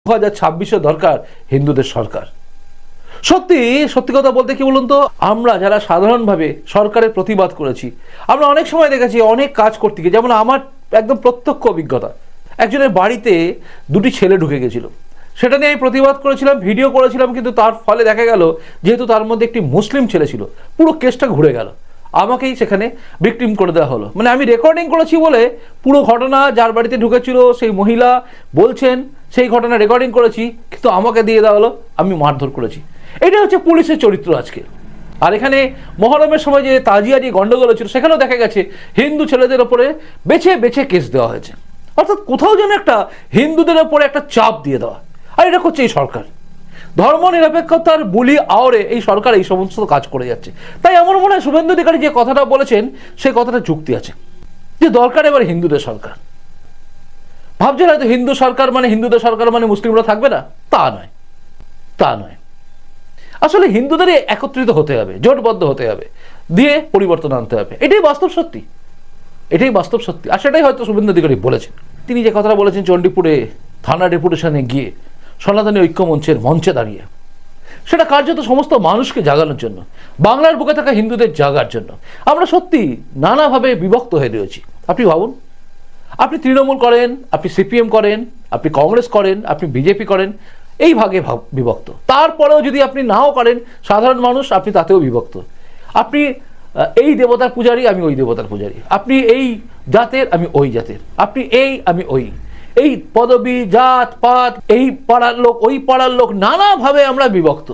2026 দরকার হিন্দুদের সরকার। সত্যি সত্যি কথা বলতে কি বলুন তো, আমরা যারা সাধারণভাবে সরকারের প্রতিবাদ করেছি, আমরা অনেক সময় দেখেছি অনেক কাজ করতে গিয়ে, যেমন আমার একদম প্রত্যক্ষ অভিজ্ঞতা, একজনের বাড়িতে দুটি ছেলে ঢুকে গেছিল, সেটা নিয়ে আমি প্রতিবাদ করেছিলাম, ভিডিও করেছিলাম, কিন্তু তার ফলে দেখা গেল যেহেতু তার মধ্যে একটি মুসলিম ছেলে ছিল, পুরো কেসটা ঘুরে গেল, আমাকেই সেখানে ভিকটিম করে দেওয়া হলো। মানে আমি রেকর্ডিং করেছি বলে পুরো ঘটনা যার বাড়িতে ঢুকেছিল সেই মহিলা বলছেন সেই ঘটনা রেকর্ডিং করেছি, কিন্তু আমাকে দিয়ে দেওয়া হলো আমি মারধর করেছি। এটা হচ্ছে পুলিশের চরিত্র আজকে। আর এখানে মহরমের সময় যে তাজিয়া নিয়ে গন্ডগোল ছিল, সেখানেও দেখা গেছে হিন্দু ছেলেদের ওপরে বেছে বেছে কেস দেওয়া হয়েছে, অর্থাৎ কোথাও যেন একটা হিন্দুদের ওপরে একটা চাপ দিয়ে দেওয়া। আর এটা করছে এই সরকার, ধর্ম নিরপেক্ষতার বুলি আওরে এই সরকার এই সমস্ত কাজ করে যাচ্ছে। তাই আমার মনে হয় শুভেন্দু অধিকারী যে কথাটা বলেছেন সেই কথাটা যুক্তি আছে, যে দরকার এবার হিন্দুদের সরকার। ভাবছেন হয়তো হিন্দু সরকার মানে হিন্দুদের সরকার মানে মুসলিমরা থাকবে না, তা নয়, তা নয়। আসলে হিন্দুদেরই একত্রিত হতে হবে, জোটবদ্ধ হতে হবে, দিয়ে পরিবর্তন আনতে হবে। এটাই বাস্তব সত্যি, এটাই বাস্তব সত্যি। আর সেটাই হয়তো শুভেন্দু অধিকারী বলেছেন। তিনি যে কথাটা বলেছেন চণ্ডীপুরে থানা ডেপুটেশনে গিয়ে সনাতনী ঐক্য মঞ্চের মঞ্চে দাঁড়িয়ে, সেটা কার্যত সমস্ত মানুষকে জাগানোর জন্য, বাংলার বুকে থাকা হিন্দুদের জাগার জন্য। আমরা সত্যি নানাভাবে বিভক্ত হয়ে রয়েছি। আপনি ভাবুন, আপনি তৃণমূল করেন, আপনি সিপিএম করেন, আপনি কংগ্রেস করেন, আপনি বিজেপি করেন, এই ভাগে বিভক্ত। তারপরেও যদি আপনি নাও করেন সাধারণ মানুষ, আপনি তাতেও বিভক্ত। আপনি এই দেবতার পূজারী, আমি ওই দেবতার পূজারী, আপনি এই জাতের, আমি ওই জাতের, আপনি এই, আমি ওই, এই পদবি, জাত পাত, এই পাড়ার লোক, ওই পাড়ার লোক, নানাভাবে আমরা বিভক্ত।